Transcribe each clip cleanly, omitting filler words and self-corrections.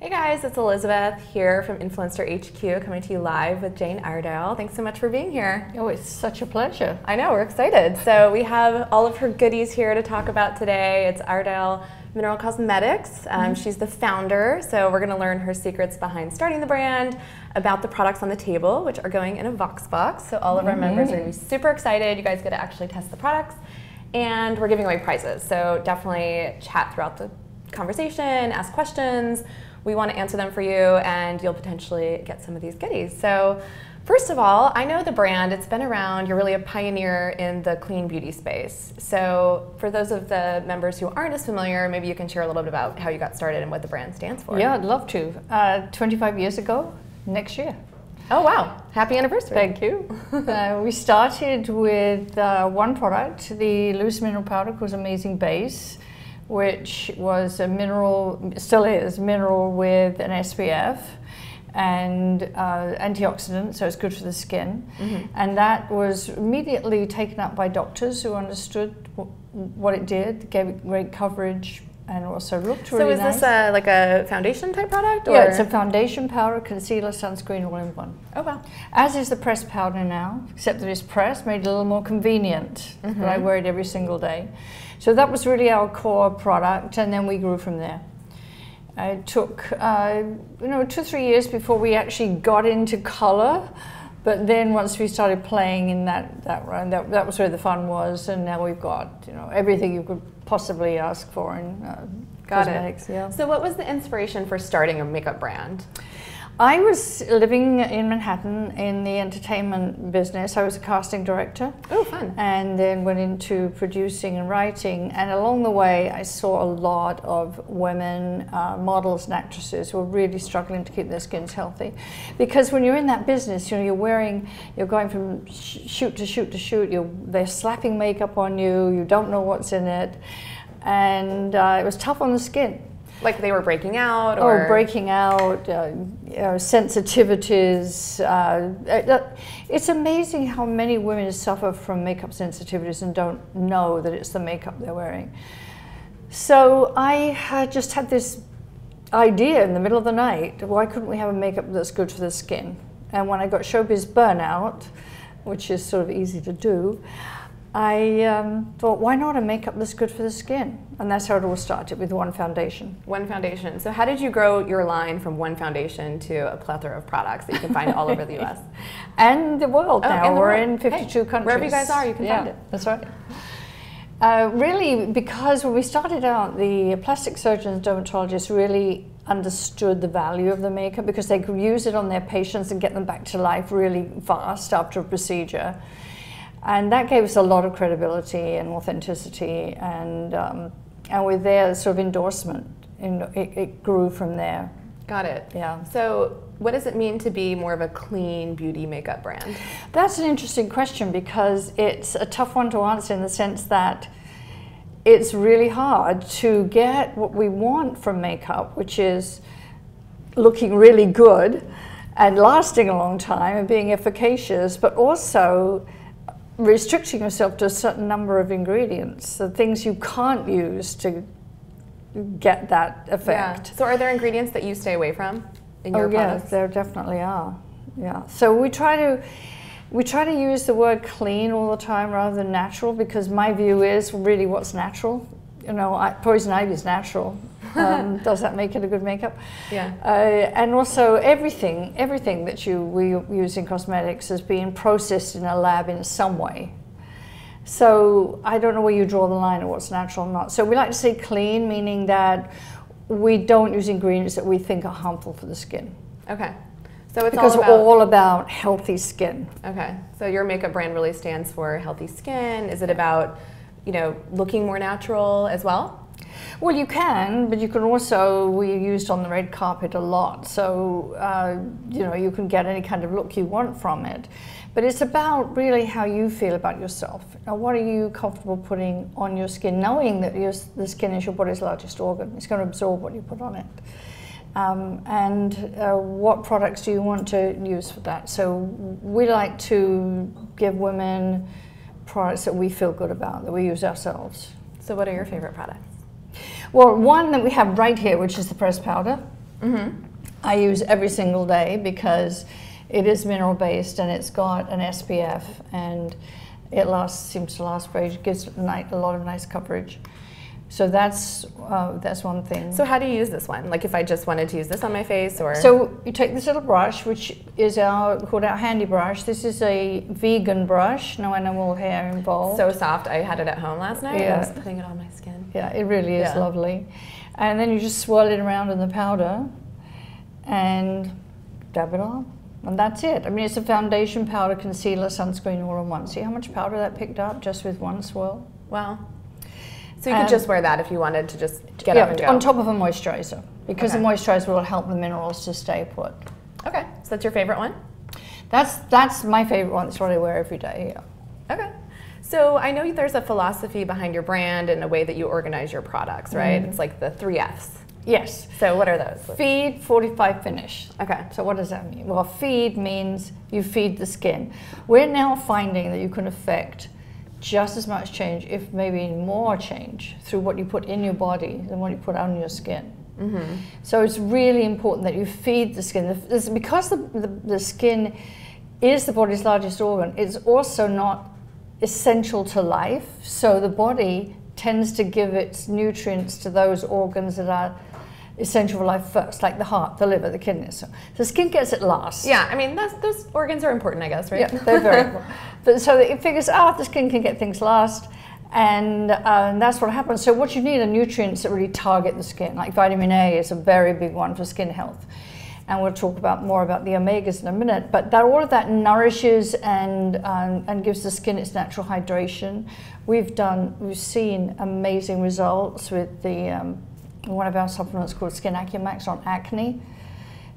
Hey guys, it's Elizabeth here from Influenster HQ coming to you live with Jane Iredale. Thanks so much for being here. Oh, it's such a pleasure. I know, we're excited. So we have all of her goodies here to talk about today. It's Iredale Mineral Cosmetics. She's the founder, so we're going to learn her secrets behind starting the brand, about the products on the table, which are going in a Vox box. So all of our members are going to be super excited. You guys get to actually test the products, and we're giving away prizes. So definitely chat throughout the conversation, ask questions. We want to answer them for you, and you'll potentially get some of these goodies. So first of all, I know the brand, it's been around, you're really a pioneer in the clean beauty space. So for those of the members who aren't as familiar, maybe you can share a little bit about how you got started and what the brand stands for. Yeah, I'd love to. 25 years ago, next year. Oh wow, happy anniversary. Thank you. We started with one product, the loose mineral powder called Amazing Base, which was a mineral, still is, mineral with an SPF and antioxidant, so it's good for the skin. And that was immediately taken up by doctors who understood what it did, gave it great coverage, and also looked really nice. So is this like a foundation type product? Or? Yeah, it's a foundation, powder, concealer, sunscreen, all in one. Oh wow. As is the pressed powder now, except that it's pressed, made it a little more convenient. But I wear it every single day. So that was really our core product, and then we grew from there. It took 2 or 3 years before we actually got into color, but then once we started playing in that round, that was where the fun was, and now we've got everything you could possibly ask for in cosmetics. Yeah. So what was the inspiration for starting a makeup brand? I was living in Manhattan in the entertainment business. I was a casting director. Oh, fun. And then went into producing and writing. And along the way, I saw a lot of women, models and actresses who were really struggling to keep their skins healthy. Because when you're in that business, you're going from shoot to shoot to shoot. They're slapping makeup on you. You don't know what's in it. And it was tough on the skin. Like they were breaking out? Or? Oh, breaking out, sensitivities. It's amazing how many women suffer from makeup sensitivities and don't know that it's the makeup they're wearing. So I just had this idea in the middle of the night, why couldn't we have a makeup that's good for the skin? And when I got showbiz burnout, which is sort of easy to do, I thought, why not a makeup that's good for the skin? And that's how it all started, with one foundation. One foundation. So how did you grow your line from one foundation to a plethora of products that you can find all over the US? And the world now. We're in 52 countries. Wherever you guys are, you can find it. That's right. Really, because when we started out, the plastic surgeons, dermatologists really understood the value of the makeup because they could use it on their patients and get them back to life really fast after a procedure. And that gave us a lot of credibility and authenticity, and with their sort of endorsement, it grew from there. Got it. Yeah. So what does it mean to be more of a clean beauty makeup brand? That's an interesting question because it's a tough one to answer in the sense that it's really hard to get what we want from makeup, which is looking really good and lasting a long time and being efficacious, but also restricting yourself to a certain number of ingredients, the things you can't use to get that effect. Yeah. So are there ingredients that you stay away from in your products? Yes, there definitely are. Yeah. So we try to use the word clean all the time rather than natural, because my view is really what's natural. Poison ivy is natural. Does that make it a good makeup? Yeah. And also everything that we use in cosmetics is being processed in a lab in some way. So I don't know where you draw the line of what's natural or not. So we like to say clean, meaning that we don't use ingredients that we think are harmful for the skin. Okay. So it's because we're all about healthy skin. Okay. So your makeup brand really stands for healthy skin. Is it about looking more natural as well? Well, you can, but you can also, we're used on the red carpet a lot, so you can get any kind of look you want from it. But it's about really how you feel about yourself. Now, what are you comfortable putting on your skin, knowing that the skin is your body's largest organ. It's going to absorb what you put on it. What products do you want to use for that? So we like to give women products that we feel good about, that we use ourselves. So what are your favorite products? Well, one that we have right here, which is the pressed powder. I use every single day because it is mineral based and it's got an SPF, and it seems to last very, gives a lot of nice coverage. So that's one thing. So how do you use this one? Like if I just wanted to use this on my face, or? So you take this little brush, which is called our handy brush. This is a vegan brush, no animal hair involved. So soft. I had it at home last night. Yeah. I was putting it on my skin. Yeah, it really is lovely. And then you just swirl it around in the powder and dab it on. And that's it. I mean, it's a foundation, powder, concealer, sunscreen all in one. See how much powder that picked up just with one swirl? Wow. So you could just wear that if you wanted to just get up and go. On top of a moisturizer, because the moisturizer will help the minerals to stay put. Okay, so that's your favorite one? That's my favorite one. That's what I wear every day, yeah. Okay. So I know there's a philosophy behind your brand and a way that you organize your products, right? It's like the 3 Fs. Yes. So what are those? Feed, fortify, finish. Okay. So what does that mean? Well, feed means you feed the skin. We're now finding that you can affect just as much change, if maybe more change, through what you put in your body than what you put on your skin. So it's really important that you feed the skin. Because the skin is the body's largest organ, it's also not essential to life. So the body tends to give its nutrients to those organs that are essential for life first, like the heart, the liver, the kidneys. So the skin gets it last. Yeah, I mean, those organs are important, I guess, right? Yeah, they're very important. But so it figures, the skin can get things last, and that's what happens. So what you need are nutrients that really target the skin, like vitamin A is a very big one for skin health. And we'll talk more about the omegas in a minute, but all of that nourishes and gives the skin its natural hydration. We've seen amazing results with one of our supplements called Skin Acumax on acne.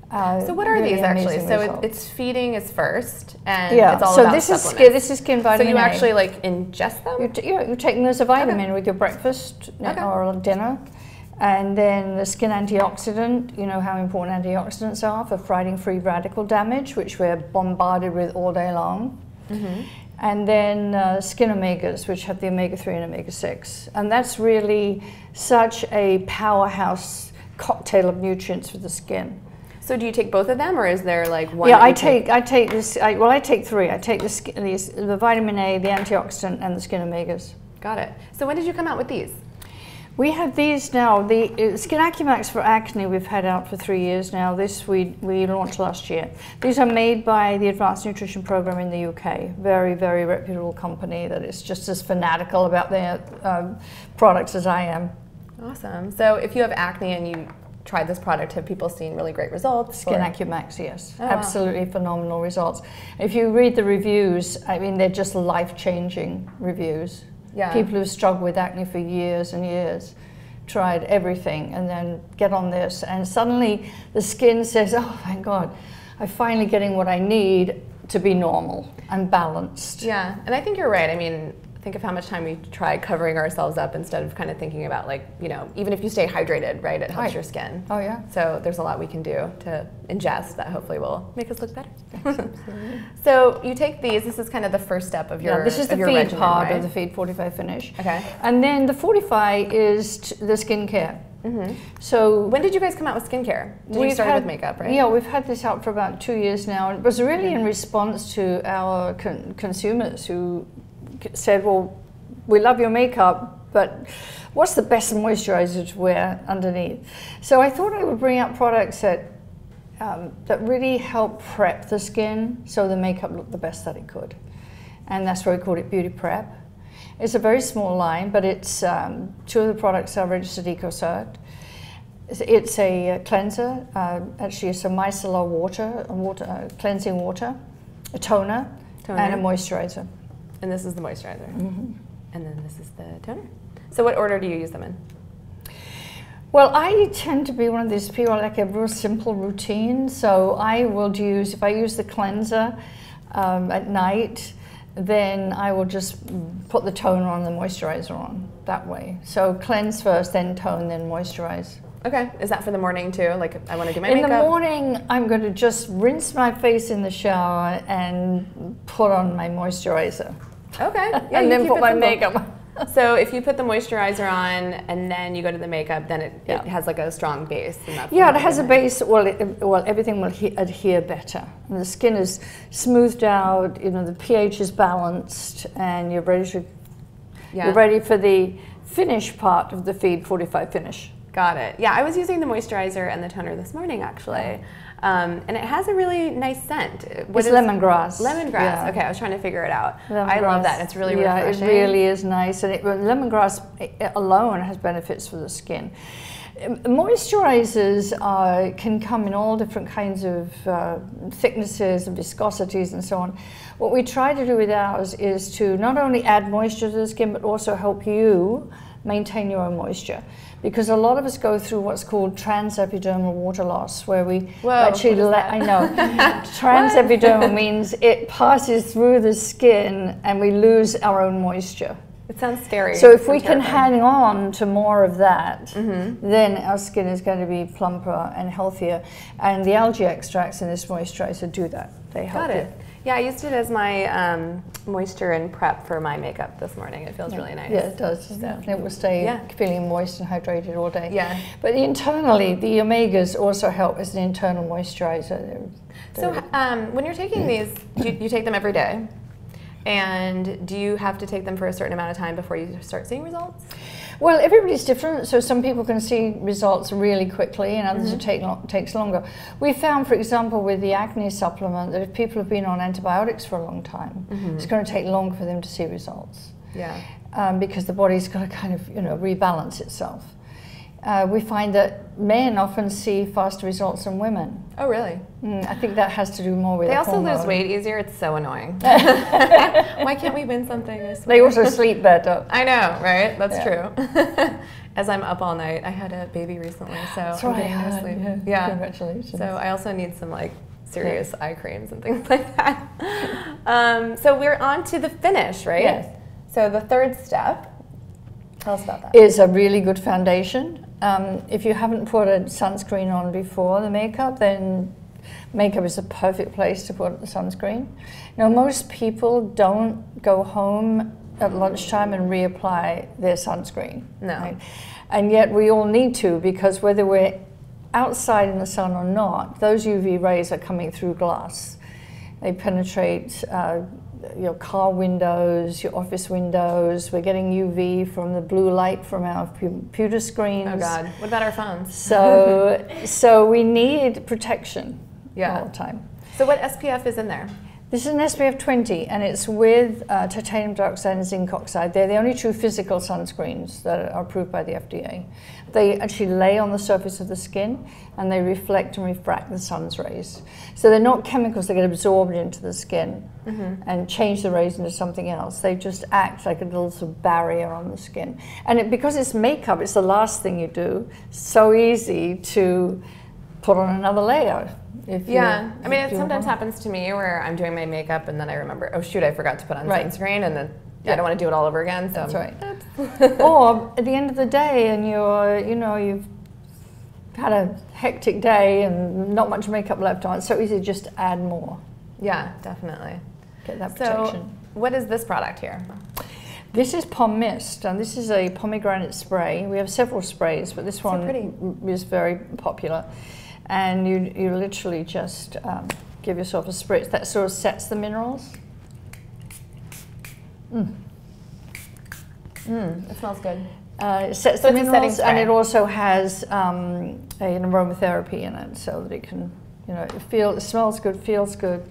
So what are really these actually? So results. it's feeding is first, and it's all about supplements. This is skin vitamin So you A. actually like ingest them? You're taking this as a vitamin with your breakfast or dinner. And then the skin antioxidant, you know how important antioxidants are for fighting free radical damage, which we're bombarded with all day long. And then skin omegas, which have the omega-3 and omega-6. And that's really such a powerhouse cocktail of nutrients for the skin. So do you take both of them, or is there like one? Yeah, I take 3. I take the vitamin A, the antioxidant, and the skin omegas. Got it. So when did you come out with these? We have these now. The Skin Acumax for acne we've had out for 3 years now. This we launched last year. These are made by the Advanced Nutrition Program in the UK. Very, very reputable company that is just as fanatical about their products as I am. Awesome. So if you have acne and you tried this product, have people seen really great results? Skin Acumax, yes. Oh, absolutely wow. Phenomenal results. If you read the reviews, I mean, they're just life-changing reviews. Yeah. People who've struggled with acne for years and years, tried everything, and then get on this, and suddenly the skin says, oh, thank God, I'm finally getting what I need to be normal and balanced. Yeah, and I think you're right. I mean, think of how much time we try covering ourselves up instead of kind of thinking about, like, you know, even if you stay hydrated, right, it helps your skin. Oh, yeah. So there's a lot we can do to ingest that hopefully will make us look better. So you take these, this is kind of the first step of your this is the feed regimen, part right? of the Feed, Fortify, Finish. Okay. And then the Fortify is the skincare. So when did you guys come out with skincare? Did you start with makeup, right? Yeah, we've had this out for about 2 years now. It was really in response to our consumers who said, well, we love your makeup, but what's the best moisturizer to wear underneath? So I thought I would bring out products that really help prep the skin so the makeup looked the best that it could. And that's why we called it Beauty Prep. It's a very small line, but it's 2 of the products are registered EcoCert. It's a cleanser, actually it's a micellar water, cleansing water, a toner, and a moisturizer. And this is the moisturizer. And then this is the toner. So what order do you use them in? Well, I tend to be one of these people like a real simple routine. So I will use, if I use the cleanser at night, then I will just put the toner on, the moisturizer on, that way. So cleanse first, then tone, then moisturize. Okay, is that for the morning too? Like I want to do my makeup? In the morning, I'm going to just rinse my face in the shower and put on my moisturizer. Okay. Yeah, and then put my makeup on. So if you put the moisturizer on and then you go to the makeup, then it has like a strong base. And that's it has a base. Well, everything will adhere better. And the skin is smoothed out. The pH is balanced, and you're ready to. Yeah. You're ready for the finish part of the feed, Fortify finish. Got it. Yeah, I was using the moisturizer and the toner this morning actually. And it has a really nice scent. It's lemongrass. Lemongrass. Yeah. Okay, I was trying to figure it out. Lemongrass. I love that. It's really refreshing. Yeah, it really is nice. And lemongrass alone has benefits for the skin. Moisturizers can come in all different kinds of thicknesses and viscosities and so on. What we try to do with ours is to not only add moisture to the skin, but also help you maintain your own moisture. Because a lot of us go through what's called transepidermal water loss, where we I know. Transepidermal means it passes through the skin and we lose our own moisture. It sounds scary. So if we can hang on to more of that, then our skin is going to be plumper and healthier. And the algae extracts in this moisturizer do that. They help. Got it. Yeah, I used it as my moisture and prep for my makeup this morning. It feels really nice. Yeah, it does. So. It will stay feeling moist and hydrated all day. Yeah. But internally, the omegas also help as an internal moisturizer. So when you're taking these, you take them every day? And do you have to take them for a certain amount of time before you start seeing results? Well, everybody's different, so some people can see results really quickly and others it takes longer. We found, for example, with the acne supplement, that if people have been on antibiotics for a long time, it's going to take longer for them to see results. Yeah. Because the body's got to kind of, rebalance itself. We find that men often see faster results than women. Oh, really? I think that has to do more with They also lose weight easier. It's so annoying. Why can't we win something? They also sleep better. I know, right? That's true. As I'm up all night. I had a baby recently, so I'm getting no sleep. Yeah. Congratulations. So I also need some serious eye creams and things like that. So we're on to the finish, right? Yes. So the third step, tell us about that. Is a really good foundation. If you haven't put a sunscreen on before the makeup, then makeup is a perfect place to put the sunscreen. Most people don't go home at lunchtime and reapply their sunscreen. No. Right? And yet we all need to, because whether we're outside in the sun or not, those UV rays are coming through glass. They penetrate your car windows, your office windows. We're getting UV from the blue light from our computer screens. Oh God, what about our phones? So we need protection all the time. So what SPF is in there? This is an SPF 20, and it's with titanium dioxide and zinc oxide. They're the only true physical sunscreens that are approved by the FDA. They actually lay on the surface of the skin, and they reflect and refract the sun's rays. So they're not chemicals that get absorbed into the skin and change the rays into something else. They just act like a little sort of barrier on the skin. And because it's makeup, it's the last thing you do. So easy to put on another layer. I mean, it sometimes happens to me where I'm doing my makeup and then I remember, oh shoot, I forgot to put on sunscreen, and then I don't want to do it all over again. So that's right. Or at the end of the day, and you've had a hectic day and not much makeup left on. It's so easy to just add more. Yeah, definitely. Get that protection. So, what is this product here? This is Pom Mist, and this is a pomegranate spray. We have several sprays, but this one is very popular. And you literally just give yourself a spritz that sort of sets the minerals. It smells good. It sets the minerals, and it also has an aromatherapy in it, so that it can, it smells good, feels good.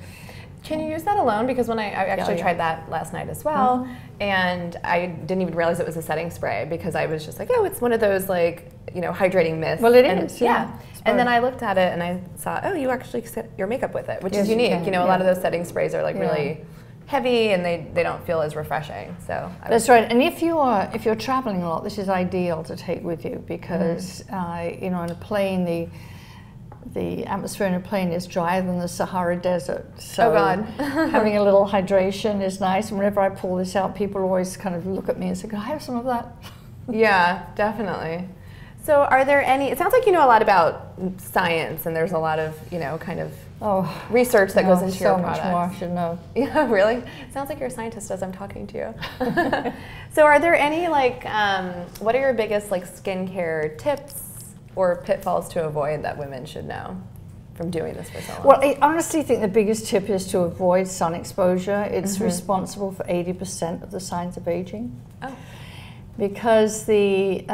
Can you use that alone? Because when I actually tried that last night as well, and I didn't even realize it was a setting spray, because I was just like, oh, it's one of those hydrating mists. Well, it is. Yeah. And then I looked at it and I saw, oh, you actually set your makeup with it, which is unique. A lot of those setting sprays are really heavy and they don't feel as refreshing. So that's right. And if you're traveling a lot, this is ideal to take with you, because in a plane the atmosphere in a plane is drier than the Sahara Desert. So having a little hydration is nice. And whenever I pull this out, people always kind of look at me and say, "Can I have some of that?" Yeah, definitely. So are there any, it sounds like you know a lot about science, and there's a lot of, you know, kind of research that goes into your products. So much more I should know. Yeah, really? Sounds like you're a scientist as I'm talking to you. So are there any, like, what are your biggest, like, skincare tips or pitfalls to avoid that women should know from doing this for so long? Well, I honestly think the biggest tip is to avoid sun exposure. It's responsible for 80% of the signs of aging. Oh. Because the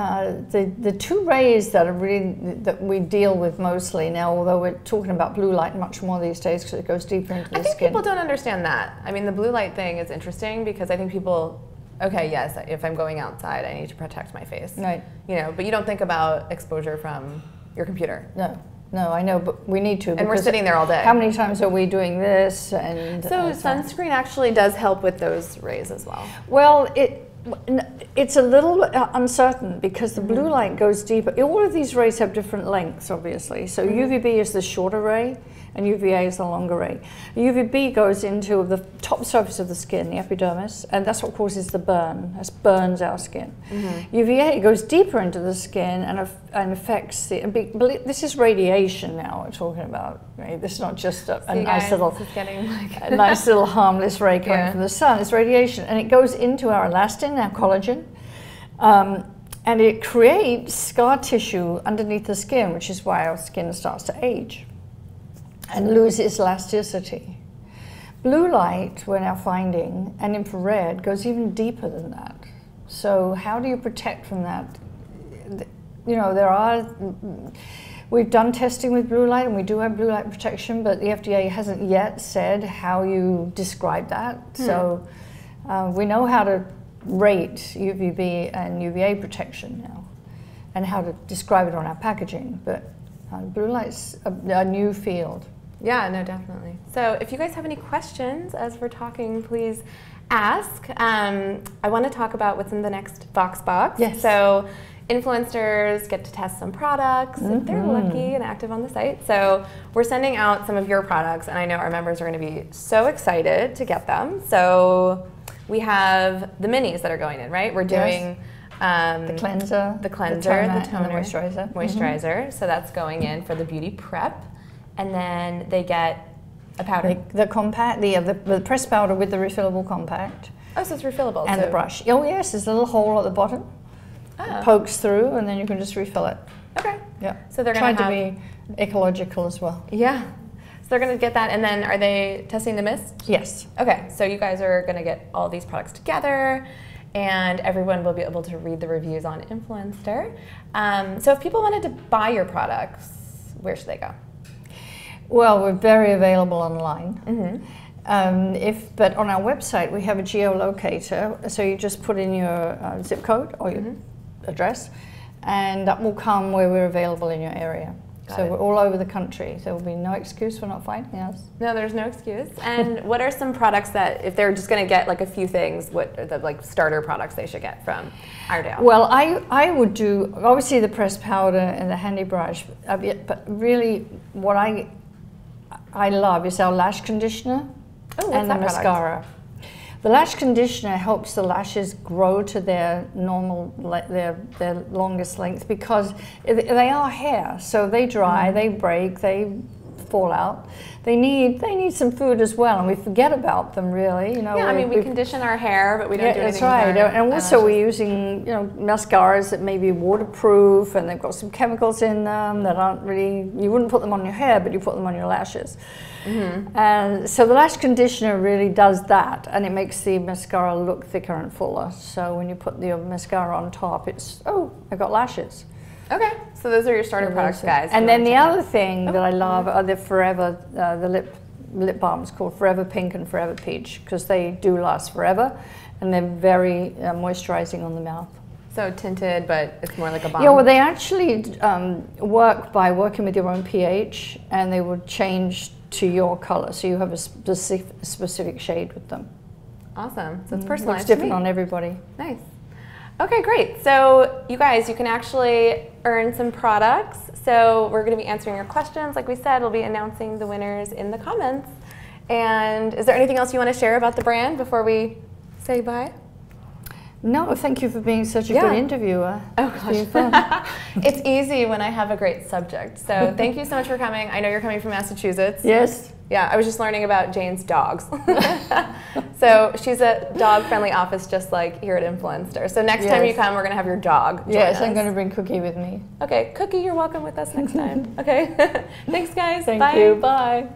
two rays that are really that we deal with mostly now, although we're talking about blue light much more these days because it goes deeper into the skin. I think people don't understand that. I mean, the blue light thing is interesting because I think people, okay, yes, if I'm going outside, I need to protect my face. Right. You know, but you don't think about exposure from your computer. No, I know, but we need to. And we're sitting there all day. How many times are we doing this? And so sunscreen actually does help with those rays as well. Well, it's a little uncertain because the blue light goes deeper. All of these rays have different lengths, obviously. So UVB is the shorter ray, and UVA is the longer ray. UVB goes into the top surface of the skin, the epidermis, and that's what causes the burn. That burns our skin. UVA goes deeper into the skin and affects the. This is radiation now we're talking about. Right? This is not just a nice little, a nice little harmless ray coming from the sun. It's radiation, and it goes into our elastin, our collagen. And it creates scar tissue underneath the skin, which is why our skin starts to age and loses elasticity. Blue light, we're now finding, and infrared goes even deeper than that. So how do you protect from that? You know, we've done testing with blue light, and we do have blue light protection, but the FDA hasn't yet said how you describe that. So we know how to rate UVB and UVA protection now, and how to describe it on our packaging, but blue light's a new field. Yeah, no, definitely. So if you guys have any questions as we're talking, please ask. I want to talk about what's in the next box. Yes. So influencers get to test some products if they're lucky and active on the site. So we're sending out some of your products, and I know our members are going to be so excited to get them. So we have the minis that are going in, right? We're doing the cleanser, the toner, and the moisturizer. So that's going in for the beauty prep, and then they get a powder. The compact, the pressed powder with the refillable compact. Oh, so it's refillable. And the brush. Oh yes, there's a little hole at the bottom. It pokes through, and then you can just refill it. Okay. Yeah. So they're going to be ecological as well. Yeah. So they're going to get that, and then are they testing the mist? Yes. Okay, so you guys are going to get all these products together, and everyone will be able to read the reviews on Influenster. So if people wanted to buy your products, where should they go? Well, we're very available online. But on our website, we have a geolocator, so you just put in your zip code or your address, and that will come where we're available in your area. So we're all over the country. There will be no excuse for not finding us. No, there's no excuse. And what are some products that, if they're just going to get like a few things, what are the like starter products they should get from Iredale? Well, I would do obviously the pressed powder and the handy brush, but really what I love is our lash conditioner and the mascara. The lash conditioner helps the lashes grow to their normal, their longest length, because they are hair, so they dry, they break, they fall out. They need some food as well, and we forget about them really. You know. Yeah, I mean we condition our hair, but we don't do anything. That's right, and also we're using mascaras that may be waterproof, and they've got some chemicals in them that aren't really. You wouldn't put them on your hair, but you put them on your lashes. And so the lash conditioner really does that, and it makes the mascara look thicker and fuller. So when you put the mascara on top, it's I got lashes. Okay, so those are your starter products, guys. And then the other thing that I love are the Forever, the lip balms called Forever Pink and Forever Peach, because they do last forever, and they're very moisturizing on the mouth. So tinted, but it's more like a balm. Yeah, well, they actually work by working with your own pH, and they will change to your color, so you have a specific shade with them. Awesome. So it's personalized. It's different on everybody. Nice. Okay, great. So you guys, you can actually earn some products. So we're going to be answering your questions. Like we said, we'll be announcing the winners in the comments. And is there anything else you want to share about the brand before we say bye? No, thank you for being such a good interviewer. Oh gosh. It's been fun. It's easy when I have a great subject. So thank you so much for coming. I know you're coming from Massachusetts. Yes. Yeah, I was just learning about Jane's dogs. So she's a dog-friendly office just like here at Influenster. So next time you come, we're going to have your dog join us. I'm going to bring Cookie with me. Okay, Cookie, you're welcome with us next time. Okay. Thanks, guys. Thank you. Bye.